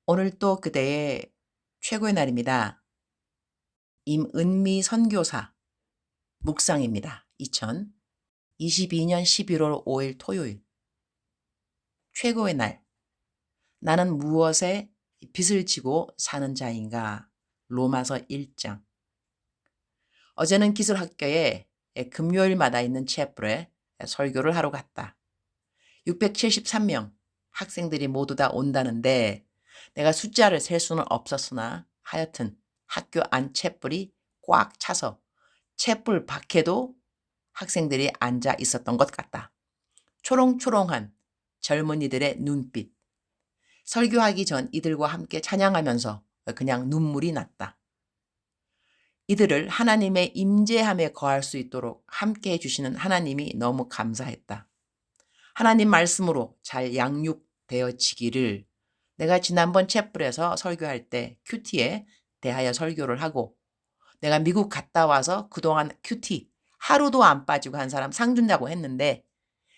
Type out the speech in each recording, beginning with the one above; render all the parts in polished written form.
오늘 또 그대의 최고의 날입니다. 임은미 선교사 묵상입니다. 2022년 11월 5일 토요일. 최고의 날. 나는 무엇에 빚을 지고 사는 자인가? 로마서 1장. 어제는 기술학교에 금요일마다 있는 채플에 설교를 하러 갔다. 673명 학생들이 모두 다 온다는데 내가 숫자를 셀 수는 없었으나 하여튼 학교 안 챗불이 꽉 차서 챗불 밖에도 학생들이 앉아 있었던 것 같다. 초롱초롱한 젊은이들의 눈빛. 설교하기 전 이들과 함께 찬양하면서 그냥 눈물이 났다. 이들을 하나님의 임재함에 거할 수 있도록 함께 해주시는 하나님이 너무 감사했다. 하나님 말씀으로 잘 양육되어지기를. 내가 지난번 챗불에서 설교할 때 큐티에 대하여 설교를 하고 내가 미국 갔다 와서 그동안 큐티 하루도 안 빠지고 한 사람 상 준다고 했는데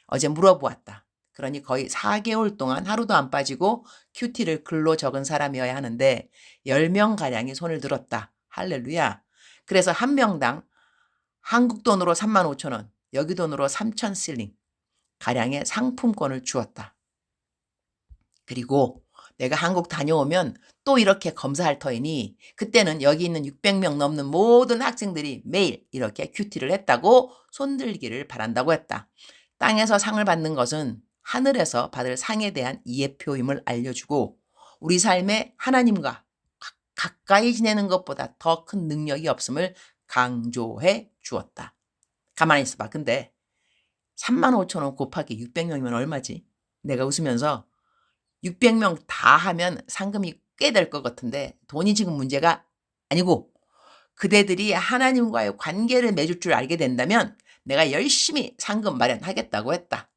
어제 물어보았다. 그러니 거의 4개월 동안 하루도 안 빠지고 큐티를 글로 적은 사람이어야 하는데 10명가량이 손을 들었다. 할렐루야. 그래서 한 명당 한국 돈으로 35,000원, 여기 돈으로 3,000실링 가량의 상품권을 주었다. 그리고 내가 한국 다녀오면 또 이렇게 검사할 터이니 그때는 여기 있는 600명 넘는 모든 학생들이 매일 이렇게 큐티를 했다고 손들기를 바란다고 했다. 땅에서 상을 받는 것은 하늘에서 받을 상에 대한 이해표임을 알려주고 우리 삶에 하나님과 가까이 지내는 것보다 더 큰 능력이 없음을 강조해 주었다. 가만히 있어봐. 근데 35,000원 곱하기 600명이면 얼마지? 내가 웃으면서 600명 다 하면 상금이 꽤 될 것 같은데 돈이 지금 문제가 아니고 그대들이 하나님과의 관계를 맺을 줄 알게 된다면 내가 열심히 상금 마련하겠다고 했다.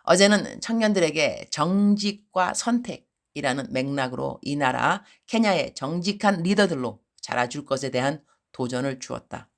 어제는 청년들에게 정직과 선택이라는 맥락으로 이 나라 케냐의 정직한 리더들로 자라줄 것에 대한 도전을 주었다.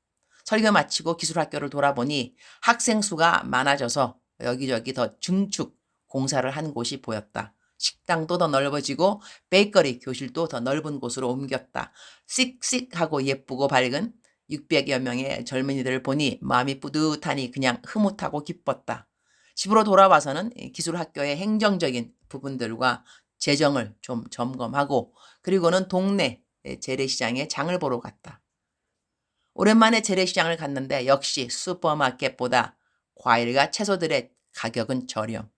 설교 마치고 기술학교를 돌아보니 학생 수가 많아져서 여기저기 더 증축 공사를 한 곳이 보였다. 식당도 더 넓어지고 베이커리 교실도 더 넓은 곳으로 옮겼다. 씩씩하고 예쁘고 밝은 600여 명의 젊은이들을 보니 마음이 뿌듯하니 그냥 흐뭇하고 기뻤다. 집으로 돌아와서는 기술학교의 행정적인 부분들과 재정을 좀 점검하고 그리고는 동네 재래시장에 장을 보러 갔다. 오랜만에 재래시장을 갔는데 역시 슈퍼마켓보다 과일과 채소들의 가격은 저렴.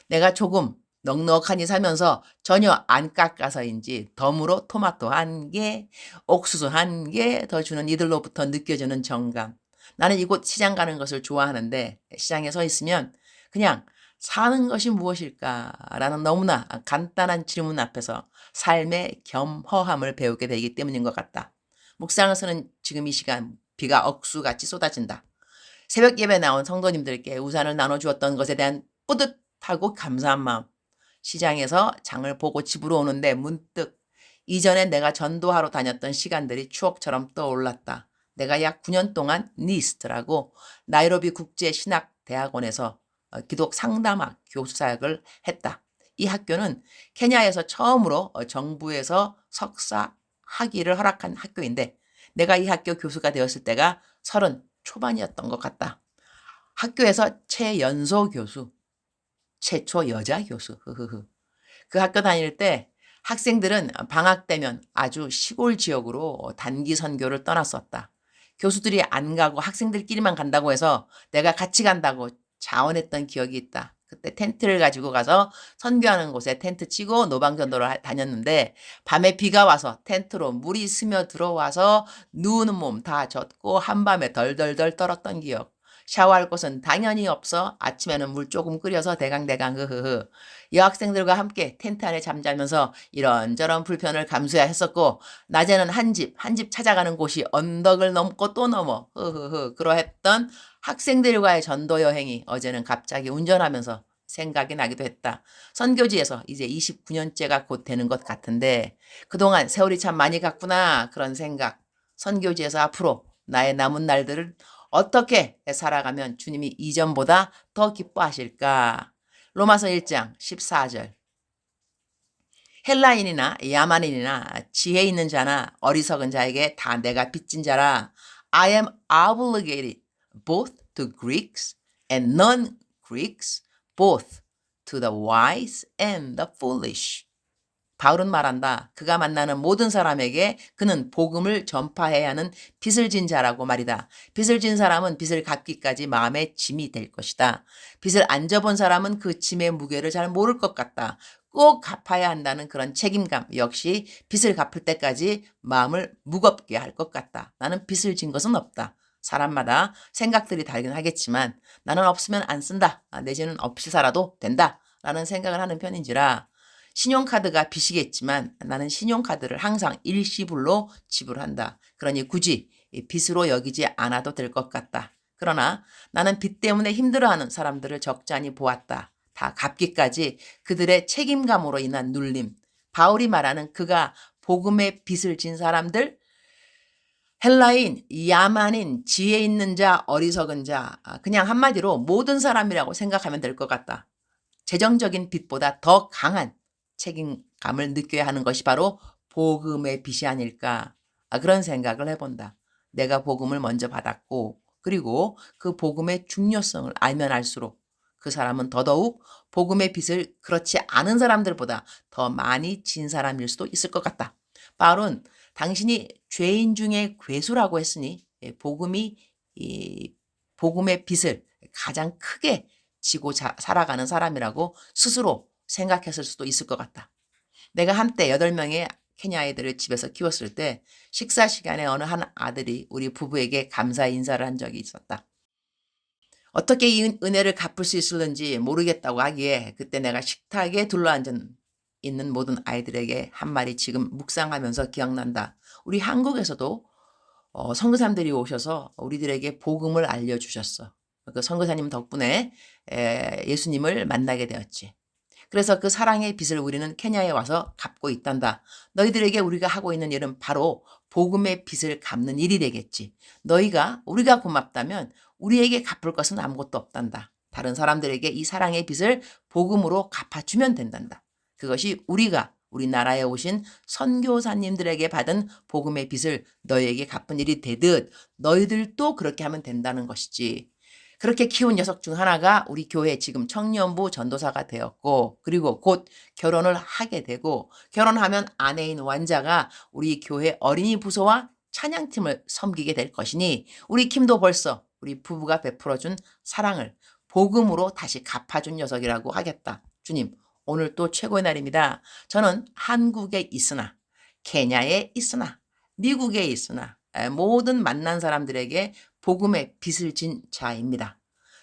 내가 조금 넉넉하니 사면서 전혀 안 깎아서인지 덤으로 토마토 1개, 옥수수 1개 더 주는 이들로부터 느껴지는 정감. 나는 이곳 시장 가는 것을 좋아하는데 시장에 서 있으면 그냥 사는 것이 무엇일까라는 너무나 간단한 질문 앞에서 삶의 겸허함을 배우게 되기 때문인 것 같다. 묵상을 서는 지금 이 시간 비가 억수같이 쏟아진다. 새벽 예배 나온 성도님들께 우산을 나눠주었던 것에 대한 뿌듯하고 감사한 마음. 시장에서 장을 보고 집으로 오는데 문득 이전에 내가 전도하러 다녔던 시간들이 추억처럼 떠올랐다. 내가 약 9년 동안 니스트라고 나이로비 국제신학대학원에서 기독 상담학 교수사역을 했다. 이 학교는 케냐에서 처음으로 정부에서 석사 학위를 허락한 학교인데 내가 이 학교 교수가 되었을 때가 30 초반이었던 것 같다. 학교에서 최연소 교수, 최초 여자 교수. 그 학교 다닐 때 학생들은 방학 되면 아주 시골 지역으로 단기 선교를 떠났었다. 교수들이 안 가고 학생들끼리만 간다고 해서 내가 같이 간다고 자원했던 기억이 있다. 그때 텐트를 가지고 가서 선교하는 곳에 텐트 치고 노방전도를 다녔는데 밤에 비가 와서 텐트로 물이 스며 들어와서 누우는 몸 다 젖고 한밤에 덜덜덜 떨었던 기억. 샤워할 곳은 당연히 없어 아침에는 물 조금 끓여서 대강대강 여학생들과 함께 텐트 안에 잠자면서 이런저런 불편을 감수해야 했었고 낮에는 한 집 찾아가는 곳이 언덕을 넘고 또 넘어 그러했던 학생들과의 전도 여행이 어제는 갑자기 운전하면서 생각이 나기도 했다. 선교지에서 이제 29년째가 곧 되는 것 같은데 그동안 세월이 참 많이 갔구나 그런 생각. 선교지에서 앞으로 나의 남은 날들을 어떻게 살아가면 주님이 이전보다 더 기뻐하실까? 로마서 1장 14절. 헬라인이나 야만인이나 지혜 있는 자나 어리석은 자에게 다 내가 빚진 자라. I am obligated both to Greeks and non-Greeks, both to the wise and the foolish. 바울은 말한다. 그가 만나는 모든 사람에게 그는 복음을 전파해야 하는 빚을 진 자라고 말이다. 빚을 진 사람은 빚을 갚기까지 마음의 짐이 될 것이다. 빚을 안 져본 사람은 그 짐의 무게를 잘 모를 것 같다. 꼭 갚아야 한다는 그런 책임감 역시 빚을 갚을 때까지 마음을 무겁게 할 것 같다. 나는 빚을 진 것은 없다. 사람마다 생각들이 다르긴 하겠지만 나는 없으면 안 쓴다. 내지는 없이 살아도 된다. 라는 생각을 하는 편인지라 신용카드가 빚이겠지만 나는 신용카드를 항상 일시불로 지불한다. 그러니 굳이 빚으로 여기지 않아도 될 것 같다. 그러나 나는 빚 때문에 힘들어하는 사람들을 적잖이 보았다. 다 갚기까지 그들의 책임감으로 인한 눌림. 바울이 말하는 그가 복음의 빚을 진 사람들, 헬라인, 야만인, 지혜 있는 자, 어리석은 자, 그냥 한마디로 모든 사람이라고 생각하면 될 것 같다. 재정적인 빚보다 더 강한 책임감을 느껴야 하는 것이 바로 복음의 빚이 아닐까. 그런 생각을 해본다. 내가 복음을 먼저 받았고 그리고 그 복음의 중요성을 알면 알수록 그 사람은 더더욱 복음의 빚을 그렇지 않은 사람들보다 더 많이 진 사람일 수도 있을 것 같다. 바울은 당신이 죄인 중에 괴수라고 했으니 복음이 복음의 빚을 가장 크게 지고 살아가는 사람이라고 스스로 생각했을 수도 있을 것 같다. 내가 한때 8명의 케냐 아이들을 집에서 키웠을 때 식사 시간에 어느 한 아들이 우리 부부에게 감사 인사를 한 적이 있었다. 어떻게 이 은혜를 갚을 수 있을는지 모르겠다고 하기에 그때 내가 식탁에 둘러앉아 있는 모든 아이들에게 한 말이 지금 묵상하면서 기억난다. 우리 한국에서도 선교사님들이 오셔서 우리들에게 복음을 알려주셨어. 그 선교사님 덕분에 예수님을 만나게 되었지. 그래서 그 사랑의 빚을 우리는 케냐에 와서 갚고 있단다. 너희들에게 우리가 하고 있는 일은 바로 복음의 빚을 갚는 일이 되겠지. 우리가 고맙다면 우리에게 갚을 것은 아무것도 없단다. 다른 사람들에게 이 사랑의 빚을 복음으로 갚아주면 된단다. 그것이 우리나라에 오신 선교사님들에게 받은 복음의 빚을 너희에게 갚은 일이 되듯 너희들도 그렇게 하면 된다는 것이지. 그렇게 키운 녀석 중 하나가 우리 교회 지금 청년부 전도사가 되었고 그리고 곧 결혼을 하게 되고 결혼하면 아내인 완자가 우리 교회 어린이 부서와 찬양팀을 섬기게 될 것이니 우리 킴도 벌써 우리 부부가 베풀어준 사랑을 복음으로 다시 갚아준 녀석이라고 하겠다. 주님, 오늘 또 최고의 날입니다. 저는 한국에 있으나 케냐에 있으나 미국에 있으나 모든 만난 사람들에게 복음의 빚을 진 자입니다.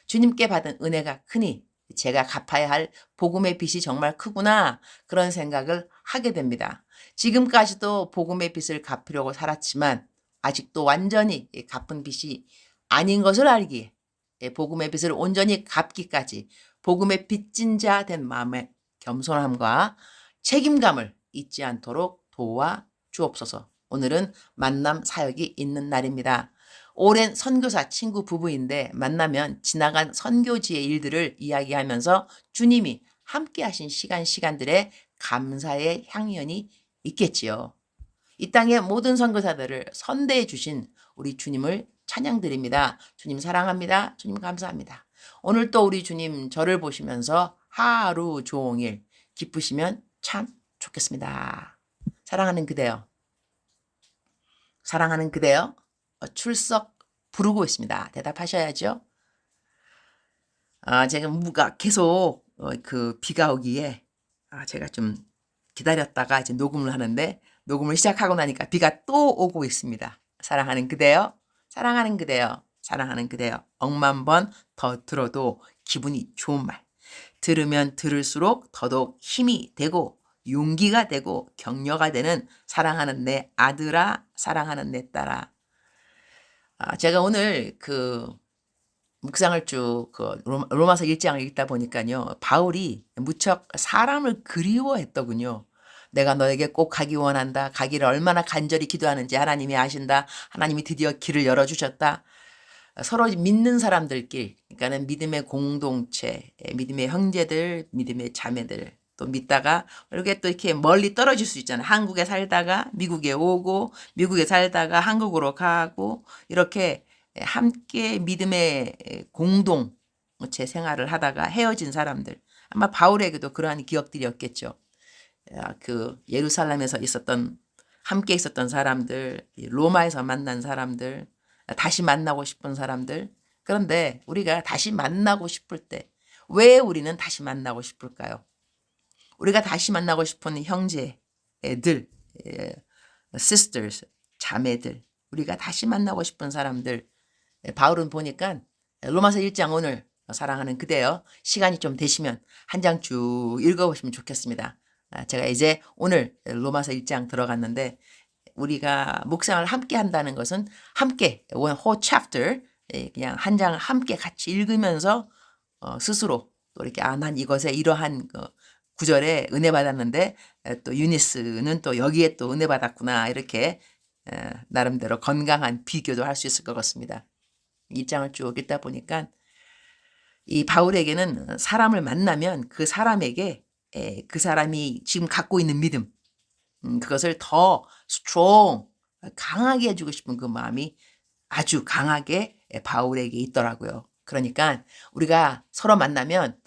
주님께 받은 은혜가 크니 제가 갚아야 할 복음의 빚이 정말 크구나 그런 생각을 하게 됩니다. 지금까지도 복음의 빚을 갚으려고 살았지만 아직도 완전히 갚은 빚이 아닌 것을 알기에 복음의 빚을 온전히 갚기까지 복음의 빚진 자 된 마음의 겸손함과 책임감을 잊지 않도록 도와 주옵소서. 오늘은 만남 사역이 있는 날입니다. 오랜 선교사 친구 부부인데 만나면 지나간 선교지의 일들을 이야기하면서 주님이 함께 하신 시간들의 감사의 향연이 있겠지요. 이 땅의 모든 선교사들을 선대해 주신 우리 주님을 찬양드립니다. 주님 사랑합니다. 주님 감사합니다. 오늘 또 우리 주님 저를 보시면서 하루 종일 기쁘시면 참 좋겠습니다. 사랑하는 그대여. 사랑하는 그대여. 출석 부르고 있습니다. 대답하셔야죠. 제가 무가 계속 그 비가 오기에 제가 좀 기다렸다가 이제 녹음을 하는데 녹음을 시작하고 나니까 비가 또 오고 있습니다. 사랑하는 그대여, 사랑하는 그대여, 사랑하는 그대여. 억만 번 더 들어도 기분이 좋은 말. 들으면 들을수록 더더욱 힘이 되고 용기가 되고 격려가 되는 사랑하는 내 아들아, 사랑하는 내 딸아. 제가 오늘 그 묵상을 쭉 로마서 1장을 읽다 보니까요. 바울이 무척 사람을 그리워했더군요. 내가 너에게 꼭 가기 원한다. 가기를 얼마나 간절히 기도하는지 하나님이 아신다. 하나님이 드디어 길을 열어주셨다. 서로 믿는 사람들끼리, 그러니까는 믿음의 공동체, 믿음의 형제들, 믿음의 자매들, 또 믿다가 이렇게 또 이렇게 멀리 떨어질 수 있잖아요. 한국에 살다가 미국에 오고 미국에 살다가 한국으로 가고 이렇게 함께 믿음의 공동체 생활을 하다가 헤어진 사람들. 아마 바울에게도 그러한 기억들이었겠죠. 그 예루살렘에서 있었던 함께 있었던 사람들, 로마에서 만난 사람들, 다시 만나고 싶은 사람들. 그런데 우리가 다시 만나고 싶을 때 왜 우리는 다시 만나고 싶을까요? 우리가 다시 만나고 싶은 형제, 애들, sisters, 자매들, 우리가 다시 만나고 싶은 사람들. 바울은 보니까 로마서 1장 오늘 사랑하는 그대여 시간이 좀 되시면 한 장 쭉 읽어보시면 좋겠습니다. 제가 이제 오늘 로마서 1장 들어갔는데 우리가 묵상을 함께 한다는 것은 함께 one whole chapter 그냥 한 장 함께 같이 읽으면서 스스로 또 이렇게 난 이것에 이러한 구절에 은혜 받았는데 또 유니스는 또 여기에 또 은혜 받았구나 이렇게 나름대로 건강한 비교도 할 수 있을 것 같습니다. 이 장을 쭉 읽다 보니까 이 바울에게는 사람을 만나면 그 사람에게 그 사람이 지금 갖고 있는 믿음 그것을 더 strong 강하게 해주고 싶은 그 마음이 아주 강하게 바울에게 있더라고요. 그러니까 우리가 서로 만나면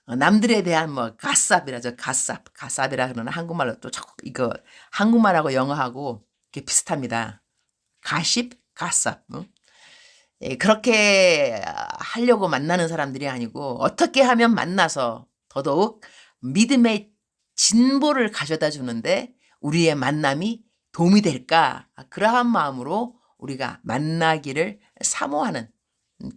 남들에 대한 뭐 가쌉이라죠. 가쌉이라 그러는 한국말로 또 자꾸 이거 한국말하고 영어하고 이게 비슷합니다. 가십, 가쌉. 그렇게 하려고 만나는 사람들이 아니고 어떻게 하면 만나서 더더욱 믿음의 진보를 가져다 주는데 우리의 만남이 도움이 될까? 그러한 마음으로 우리가 만나기를 사모하는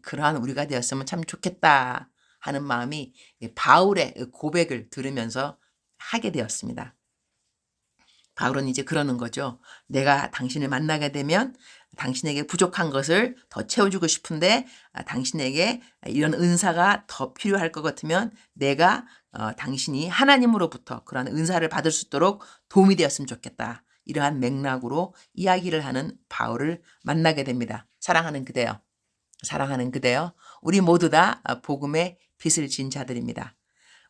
그러한 우리가 되었으면 참 좋겠다 하는 마음이 바울의 고백을 들으면서 하게 되었습니다. 바울은 이제 그러는 거죠. 내가 당신을 만나게 되면 당신에게 부족한 것을 더 채워주고 싶은데 당신에게 이런 은사가 더 필요할 것 같으면 내가 당신이 하나님으로부터 그러한 은사를 받을 수 있도록 도움이 되었으면 좋겠다. 이러한 맥락으로 이야기를 하는 바울을 만나게 됩니다. 사랑하는 그대여. 사랑하는 그대여. 우리 모두 다 복음의 빚을 진 자들입니다.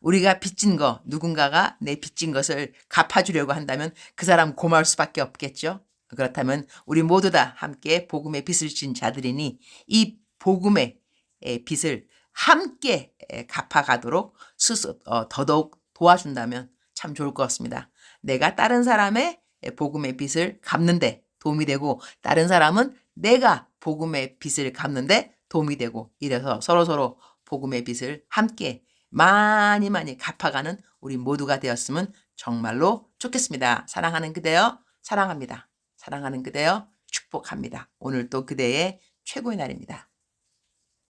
우리가 빚진 거 누군가가 내 빚진 것을 갚아주려고 한다면 그 사람 고마울 수밖에 없겠죠. 그렇다면 우리 모두 다 함께 복음의 빚을 진 자들이니 이 복음의 빚을 함께 갚아가도록 더더욱 도와준다면 참 좋을 것 같습니다. 내가 다른 사람의 복음의 빚을 갚는데 도움이 되고 다른 사람은 내가 복음의 빚을 갚는데 도움이 되고 이래서 서로서로 복음의 빚을 함께 많이 갚아가는 우리 모두가 되었으면 정말로 좋겠습니다. 사랑하는 그대여 사랑합니다. 사랑하는 그대여 축복합니다. 오늘도 그대의 최고의 날입니다.